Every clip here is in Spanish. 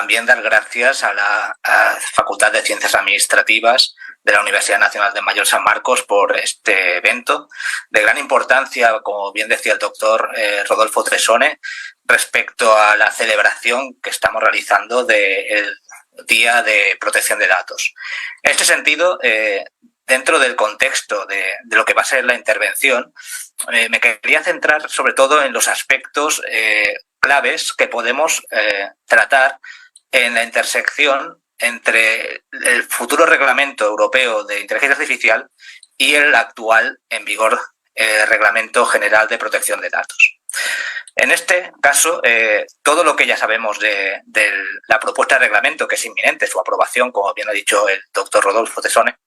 también dar gracias a la Facultad de Ciencias Administrativas de la Universidad Nacional de Mayor San Marcos por este evento de gran importancia, como bien decía el doctor Rodolfo Tresone, respecto a la celebración que estamos realizando del Día de Protección de Datos. En este sentido, dentro del contexto de lo que va a ser la intervención, me quería centrar sobre todo en los aspectos claves que podemos tratar en la intersección entre el futuro reglamento europeo de inteligencia artificial y el actual en vigor Reglamento General de Protección de Datos. En este caso, todo lo que ya sabemos de la propuesta de reglamento, que es inminente su aprobación, como bien ha dicho el doctor Rodolfo Tresone,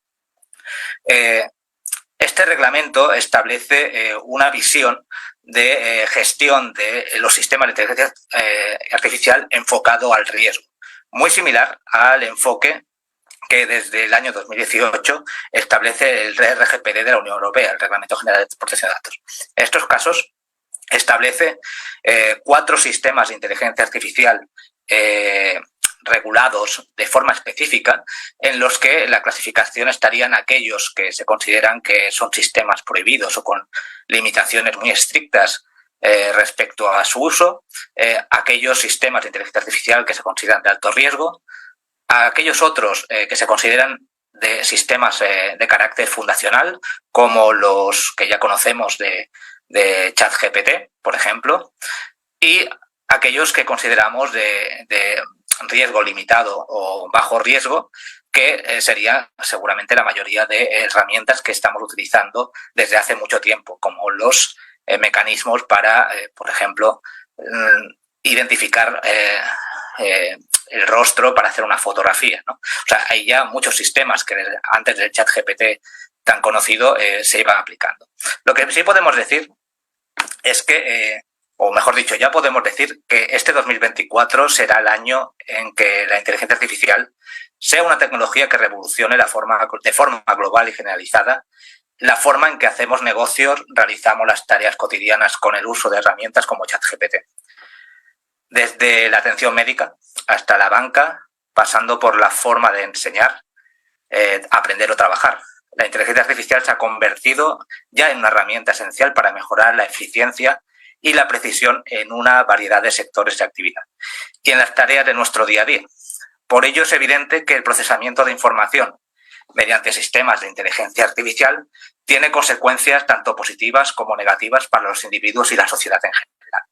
este reglamento establece una visión de gestión de los sistemas de inteligencia artificial enfocado al riesgo, muy similar al enfoque que desde el año 2018 establece el RGPD de la Unión Europea, el Reglamento General de Protección de Datos. En estos casos establece 4 sistemas de inteligencia artificial regulados de forma específica, en los que la clasificación estarían aquellos que se consideran que son sistemas prohibidos o con limitaciones muy estrictas respecto a su uso, aquellos sistemas de inteligencia artificial que se consideran de alto riesgo, a aquellos otros que se consideran de sistemas de carácter fundacional, como los que ya conocemos de ChatGPT, por ejemplo, y aquellos que consideramos de riesgo limitado o bajo riesgo, que sería seguramente la mayoría de herramientas que estamos utilizando desde hace mucho tiempo, como los mecanismos para, por ejemplo, identificar el rostro para hacer una fotografía, ¿no? O sea, hay ya muchos sistemas que antes del ChatGPT tan conocido se iban aplicando. Lo que sí podemos decir es que, o mejor dicho, ya podemos decir que este 2024 será el año en que la inteligencia artificial sea una tecnología que revolucione de forma global y generalizada la forma en que hacemos negocios, realizamos las tareas cotidianas con el uso de herramientas como ChatGPT. Desde la atención médica hasta la banca, pasando por la forma de enseñar, aprender o trabajar. La inteligencia artificial se ha convertido ya en una herramienta esencial para mejorar la eficiencia y la precisión en una variedad de sectores de actividad y en las tareas de nuestro día a día. Por ello es evidente que el procesamiento de información mediante sistemas de inteligencia artificial tiene consecuencias tanto positivas como negativas para los individuos y la sociedad en general.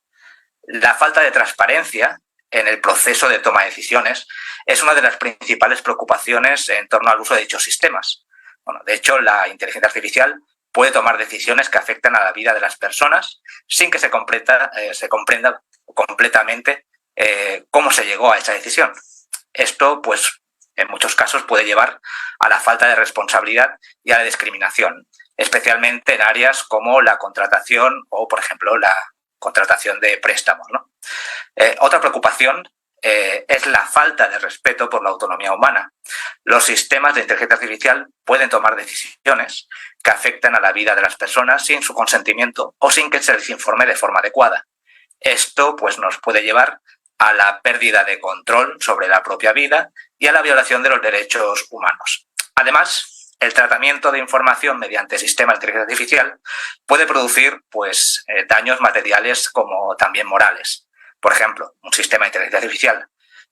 La falta de transparencia en el proceso de toma de decisiones es una de las principales preocupaciones en torno al uso de dichos sistemas. Bueno, de hecho, la inteligencia artificial puede tomar decisiones que afectan a la vida de las personas sin que se comprenda completamente cómo se llegó a esa decisión. Esto, pues, en muchos casos puede llevar a la falta de responsabilidad y a la discriminación, especialmente en áreas como la contratación o, por ejemplo, la contratación de préstamos, ¿no? Otra preocupación es la falta de respeto por la autonomía humana. Los sistemas de inteligencia artificial pueden tomar decisiones que afectan a la vida de las personas sin su consentimiento o sin que se les informe de forma adecuada. Esto, pues, nos puede llevar a la pérdida de control sobre la propia vida y a la violación de los derechos humanos. Además, el tratamiento de información mediante sistemas de inteligencia artificial puede producir, pues, daños materiales como también morales. Por ejemplo, un sistema de inteligencia artificial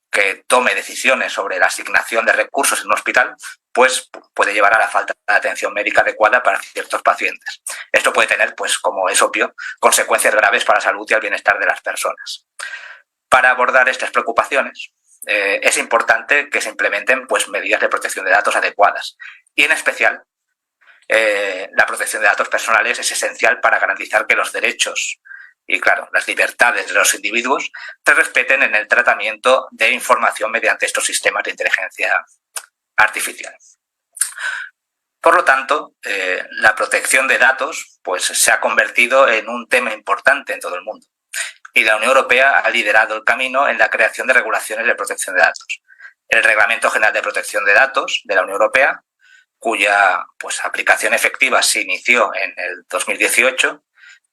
que tome decisiones sobre la asignación de recursos en un hospital, pues puede llevar a la falta de atención médica adecuada para ciertos pacientes. Esto puede tener, pues, como es obvio, consecuencias graves para la salud y el bienestar de las personas. Para abordar estas preocupaciones, es importante que se implementen, pues, medidas de protección de datos adecuadas. Y en especial, la protección de datos personales es esencial para garantizar que los derechos y, claro, las libertades de los individuos se respeten en el tratamiento de información mediante estos sistemas de inteligencia artificial. Por lo tanto, la protección de datos, pues, se ha convertido en un tema importante en todo el mundo. Y la Unión Europea ha liderado el camino en la creación de regulaciones de protección de datos. El Reglamento General de Protección de Datos de la Unión Europea, cuya, pues, aplicación efectiva se inició en el 2018,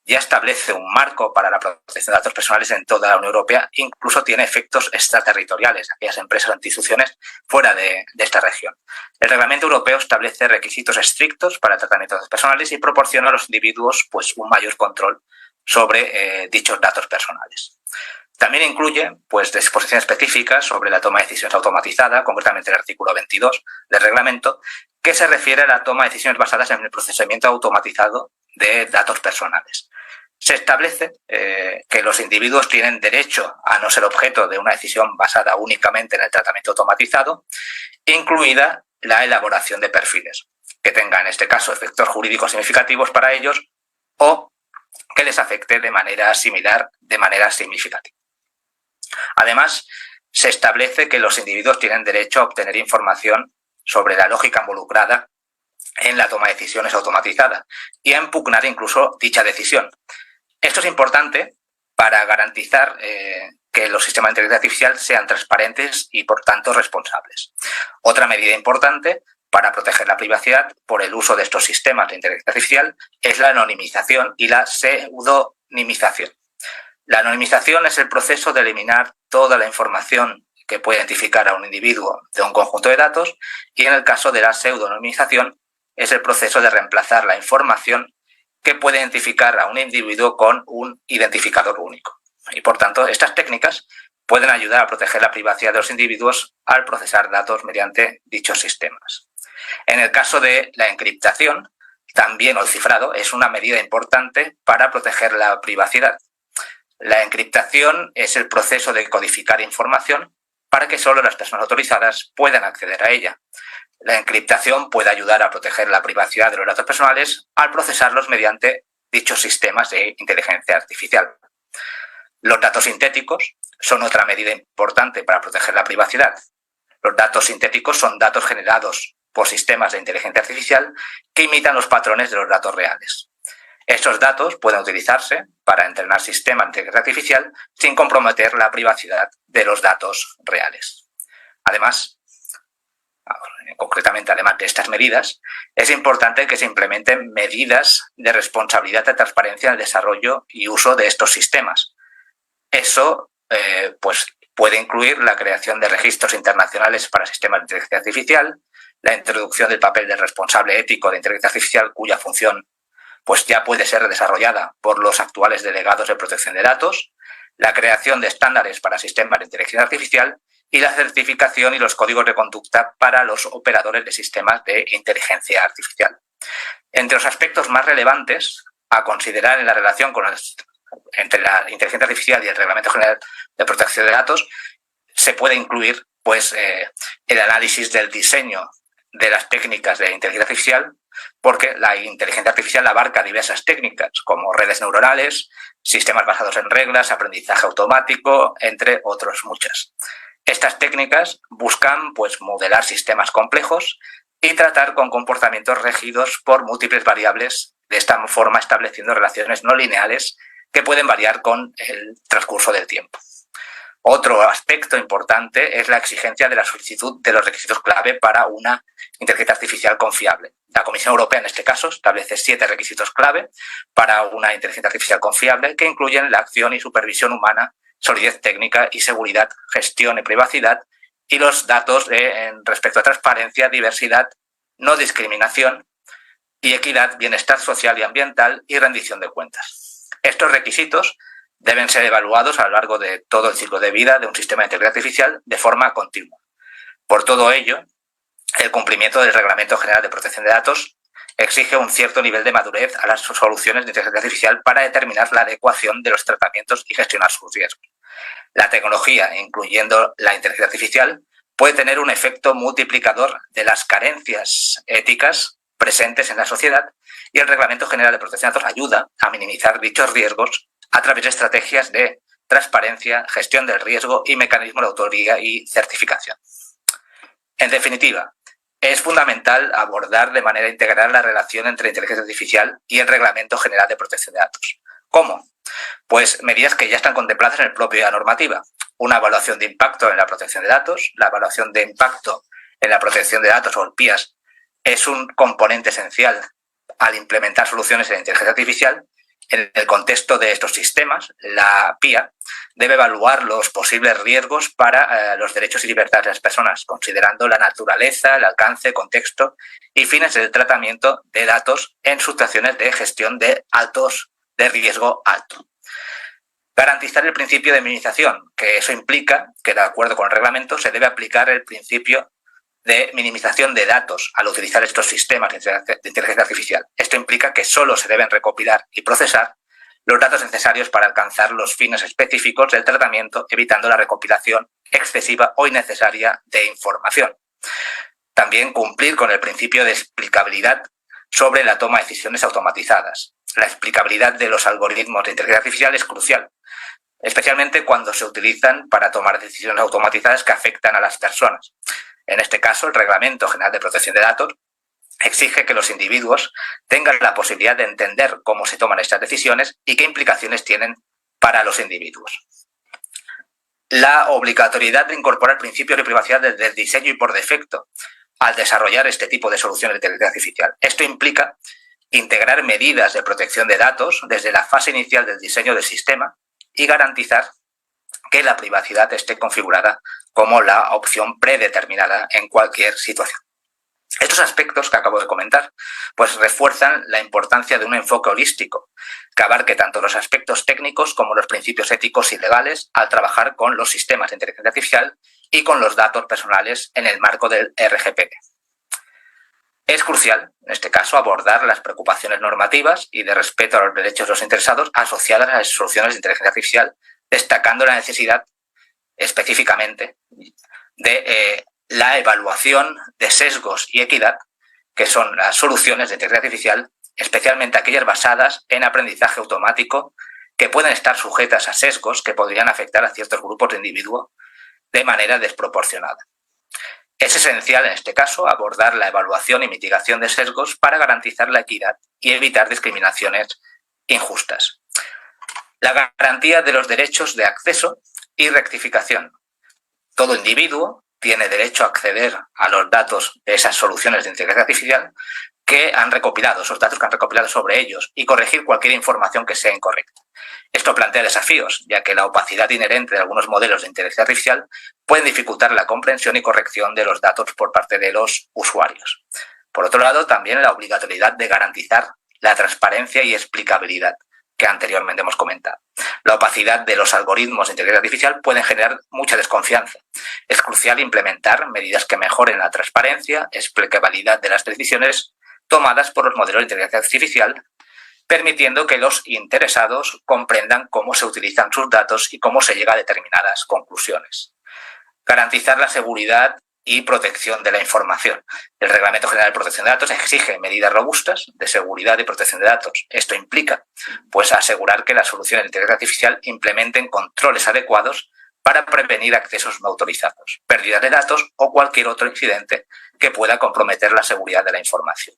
ya establece un marco para la protección de datos personales en toda la Unión Europea, incluso tiene efectos extraterritoriales, aquellas empresas o instituciones fuera de esta región. El Reglamento Europeo establece requisitos estrictos para el tratamiento de datos personales y proporciona a los individuos pues, un mayor control sobre dichos datos personales. También incluye pues, disposiciones específicas sobre la toma de decisiones automatizada, concretamente el artículo 22 del reglamento, que se refiere a la toma de decisiones basadas en el procesamiento automatizado de datos personales. Se establece que los individuos tienen derecho a no ser objeto de una decisión basada únicamente en el tratamiento automatizado, incluida la elaboración de perfiles, que tengan en este caso efectos jurídicos significativos para ellos o que les afecte de manera similar, de manera significativa. Además, se establece que los individuos tienen derecho a obtener información sobre la lógica involucrada en la toma de decisiones automatizada y a impugnar incluso dicha decisión. Esto es importante para garantizar que los sistemas de inteligencia artificial sean transparentes y, por tanto, responsables. Otra medida importante para proteger la privacidad por el uso de estos sistemas de inteligencia artificial es la anonimización y la pseudonimización. La anonimización es el proceso de eliminar toda la información que puede identificar a un individuo de un conjunto de datos y en el caso de la pseudonimización es el proceso de reemplazar la información que puede identificar a un individuo con un identificador único. Y por tanto, estas técnicas pueden ayudar a proteger la privacidad de los individuos al procesar datos mediante dichos sistemas. En el caso de la encriptación, también el cifrado es una medida importante para proteger la privacidad. La encriptación es el proceso de codificar información para que solo las personas autorizadas puedan acceder a ella. La encriptación puede ayudar a proteger la privacidad de los datos personales al procesarlos mediante dichos sistemas de inteligencia artificial. Los datos sintéticos son otra medida importante para proteger la privacidad. Los datos sintéticos son datos generados por sistemas de inteligencia artificial que imitan los patrones de los datos reales. Estos datos pueden utilizarse para entrenar sistemas de inteligencia artificial sin comprometer la privacidad de los datos reales. Además, concretamente, además de estas medidas, es importante que se implementen medidas de responsabilidad y transparencia en el desarrollo y uso de estos sistemas. Eso pues, puede incluir la creación de registros internacionales para sistemas de inteligencia artificial, la introducción del papel del responsable ético de inteligencia artificial, cuya función pues, ya puede ser desarrollada por los actuales delegados de protección de datos, la creación de estándares para sistemas de inteligencia artificial y la certificación y los códigos de conducta para los operadores de sistemas de inteligencia artificial. Entre los aspectos más relevantes a considerar en la relación entre la inteligencia artificial y el Reglamento General de Protección de Datos se puede incluir pues, el análisis del diseño de las técnicas de inteligencia artificial, porque la inteligencia artificial abarca diversas técnicas como redes neuronales, sistemas basados en reglas, aprendizaje automático, entre otras muchas. Estas técnicas buscan pues, modelar sistemas complejos y tratar con comportamientos regidos por múltiples variables, de esta forma estableciendo relaciones no lineales que pueden variar con el transcurso del tiempo. Otro aspecto importante es la exigencia de la solicitud de los requisitos clave para una inteligencia artificial confiable. La Comisión Europea, en este caso, establece 7 requisitos clave para una inteligencia artificial confiable que incluyen la acción y supervisión humana, solidez técnica y seguridad, gestión y privacidad, y los datos respecto a transparencia, diversidad, no discriminación y equidad, bienestar social y ambiental y rendición de cuentas. Estos requisitos deben ser evaluados a lo largo de todo el ciclo de vida de un sistema de inteligencia artificial de forma continua. Por todo ello, el cumplimiento del Reglamento General de Protección de Datos exige un cierto nivel de madurez a las soluciones de inteligencia artificial para determinar la adecuación de los tratamientos y gestionar sus riesgos. La tecnología, incluyendo la inteligencia artificial, puede tener un efecto multiplicador de las carencias éticas presentes en la sociedad y el Reglamento General de Protección de Datos ayuda a minimizar dichos riesgos a través de estrategias de transparencia, gestión del riesgo y mecanismos de autoría y certificación. En definitiva, es fundamental abordar de manera integral la relación entre inteligencia artificial y el Reglamento General de Protección de Datos. ¿Cómo? Pues medidas que ya están contempladas en la propia normativa. Una evaluación de impacto en la protección de datos. La evaluación de impacto en la protección de datos, o el PIAS, es un componente esencial al implementar soluciones en inteligencia artificial En el contexto de estos sistemas, la PIA debe evaluar los posibles riesgos para los derechos y libertades de las personas, considerando la naturaleza, el alcance, contexto y fines del tratamiento de datos en situaciones de gestión de riesgo alto. Garantizar el principio de minimización, que eso implica que, de acuerdo con el reglamento, se debe aplicar el principio de minimización de datos al utilizar estos sistemas de inteligencia artificial. Esto implica que solo se deben recopilar y procesar los datos necesarios para alcanzar los fines específicos del tratamiento, evitando la recopilación excesiva o innecesaria de información. También cumplir con el principio de explicabilidad sobre la toma de decisiones automatizadas. La explicabilidad de los algoritmos de inteligencia artificial es crucial, especialmente cuando se utilizan para tomar decisiones automatizadas que afectan a las personas. En este caso, el Reglamento General de Protección de Datos exige que los individuos tengan la posibilidad de entender cómo se toman estas decisiones y qué implicaciones tienen para los individuos. La obligatoriedad de incorporar principios de privacidad desde el diseño y por defecto al desarrollar este tipo de soluciones de inteligencia artificial. Esto implica integrar medidas de protección de datos desde la fase inicial del diseño del sistema y garantizar que la privacidad esté configurada como la opción predeterminada en cualquier situación. Estos aspectos que acabo de comentar pues refuerzan la importancia de un enfoque holístico que abarque tanto los aspectos técnicos como los principios éticos y legales al trabajar con los sistemas de inteligencia artificial y con los datos personales en el marco del RGPD. Es crucial, en este caso, abordar las preocupaciones normativas y de respeto a los derechos de los interesados asociadas a las soluciones de inteligencia artificial, destacando la necesidad específicamente de la evaluación de sesgos y equidad, que son las soluciones de inteligencia artificial, especialmente aquellas basadas en aprendizaje automático, que pueden estar sujetas a sesgos que podrían afectar a ciertos grupos de individuos de manera desproporcionada. Es esencial, en este caso, abordar la evaluación y mitigación de sesgos para garantizar la equidad y evitar discriminaciones injustas. La garantía de los derechos de acceso y rectificación. Todo individuo tiene derecho a acceder a los datos de esas soluciones de inteligencia artificial que han recopilado, esos datos que han recopilado sobre ellos, y corregir cualquier información que sea incorrecta. Esto plantea desafíos, ya que la opacidad inherente de algunos modelos de inteligencia artificial puede dificultar la comprensión y corrección de los datos por parte de los usuarios. Por otro lado, también la obligatoriedad de garantizar la transparencia y explicabilidad que anteriormente hemos comentado. La opacidad de los algoritmos de inteligencia artificial pueden generar mucha desconfianza. Es crucial implementar medidas que mejoren la transparencia, explicabilidad de las decisiones tomadas por los modelos de inteligencia artificial, permitiendo que los interesados comprendan cómo se utilizan sus datos y cómo se llega a determinadas conclusiones. Garantizar la seguridad y protección de la información. El Reglamento General de Protección de Datos exige medidas robustas de seguridad y protección de datos. Esto implica, pues, asegurar que las soluciones de inteligencia artificial implementen controles adecuados para prevenir accesos no autorizados, pérdidas de datos o cualquier otro incidente que pueda comprometer la seguridad de la información.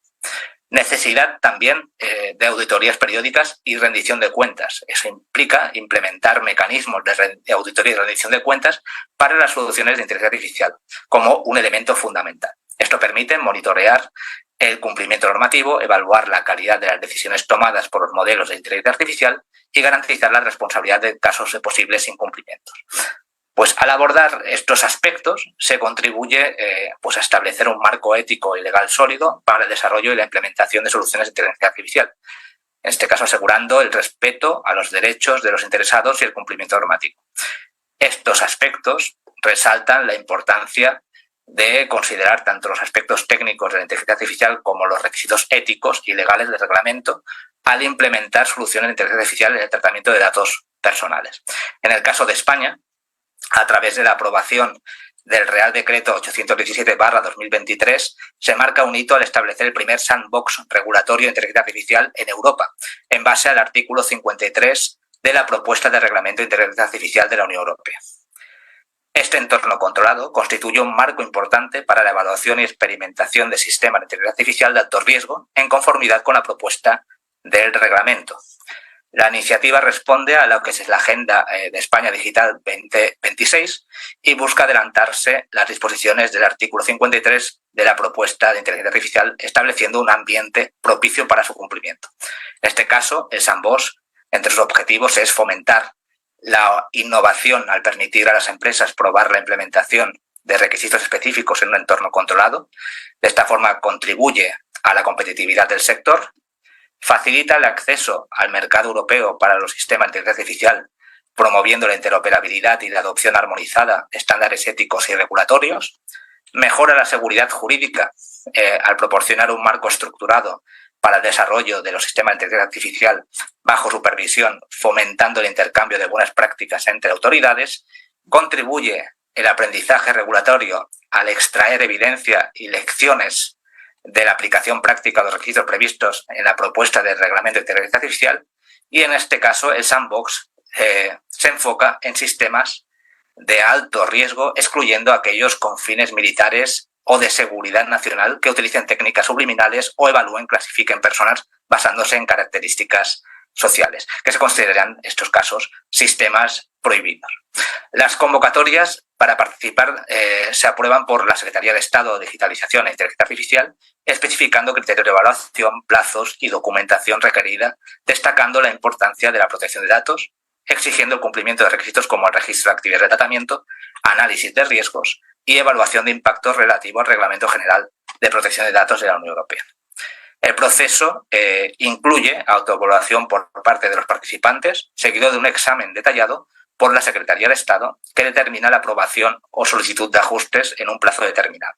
Necesidad también de auditorías periódicas y rendición de cuentas. Eso implica implementar mecanismos de auditoría y rendición de cuentas para las soluciones de inteligencia artificial como un elemento fundamental. Esto permite monitorear el cumplimiento normativo, evaluar la calidad de las decisiones tomadas por los modelos de inteligencia artificial y garantizar la responsabilidad de casos de posibles incumplimientos. Pues al abordar estos aspectos se contribuye a establecer un marco ético y legal sólido para el desarrollo y la implementación de soluciones de inteligencia artificial. En este caso, asegurando el respeto a los derechos de los interesados y el cumplimiento normativo. Estos aspectos resaltan la importancia de considerar tanto los aspectos técnicos de la inteligencia artificial como los requisitos éticos y legales del reglamento al implementar soluciones de inteligencia artificial en el tratamiento de datos personales. En el caso de España, a través de la aprobación del Real Decreto 817/2023, se marca un hito al establecer el primer sandbox regulatorio de inteligencia artificial en Europa, en base al artículo 53 de la propuesta de Reglamento de Inteligencia Artificial de la Unión Europea. Este entorno controlado constituye un marco importante para la evaluación y experimentación de sistemas de inteligencia artificial de alto riesgo en conformidad con la propuesta del reglamento. La iniciativa responde a lo que es la Agenda de España Digital 2026 y busca adelantarse las disposiciones del artículo 53 de la propuesta de inteligencia artificial, estableciendo un ambiente propicio para su cumplimiento. En este caso, el sandbox, entre sus objetivos, es fomentar la innovación al permitir a las empresas probar la implementación de requisitos específicos en un entorno controlado. De esta forma contribuye a la competitividad del sector, facilita el acceso al mercado europeo para los sistemas de inteligencia artificial, promoviendo la interoperabilidad y la adopción armonizada de estándares éticos y regulatorios, mejora la seguridad jurídica al proporcionar un marco estructurado para el desarrollo de los sistemas de inteligencia artificial bajo supervisión, fomentando el intercambio de buenas prácticas entre autoridades, contribuye el aprendizaje regulatorio al extraer evidencia y lecciones de la aplicación práctica de los requisitos previstos en la propuesta del reglamento de inteligencia artificial, y en este caso el sandbox se enfoca en sistemas de alto riesgo, excluyendo aquellos con fines militares o de seguridad nacional que utilicen técnicas subliminales o evalúen, clasifiquen personas basándose en características sociales, que se consideran estos casos sistemas prohibidos. Las convocatorias para participar se aprueban por la Secretaría de Estado de Digitalización e Inteligencia Artificial, especificando criterios de evaluación, plazos y documentación requerida, destacando la importancia de la protección de datos, exigiendo el cumplimiento de requisitos como el registro de actividades de tratamiento, análisis de riesgos y evaluación de impactos relativo al Reglamento General de Protección de Datos de la Unión Europea. El proceso incluye autoevaluación por parte de los participantes, seguido de un examen detallado por la Secretaría de Estado que determina la aprobación o solicitud de ajustes en un plazo determinado.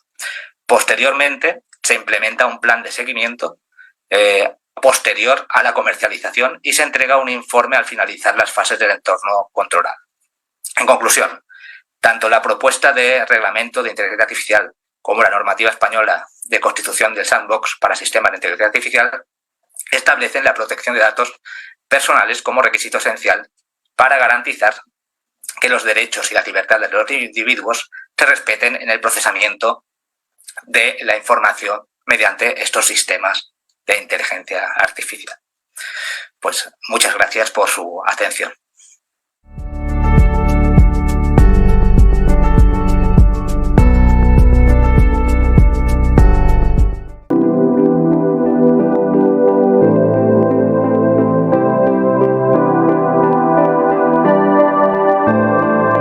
Posteriormente, se implementa un plan de seguimiento posterior a la comercialización y se entrega un informe al finalizar las fases del entorno controlado. En conclusión, tanto la propuesta de reglamento de inteligencia artificial como la normativa española de constitución del sandbox para sistemas de inteligencia artificial establecen la protección de datos personales como requisito esencial para garantizar que los derechos y las libertades de los individuos se respeten en el procesamiento de la información mediante estos sistemas de inteligencia artificial. Pues muchas gracias por su atención.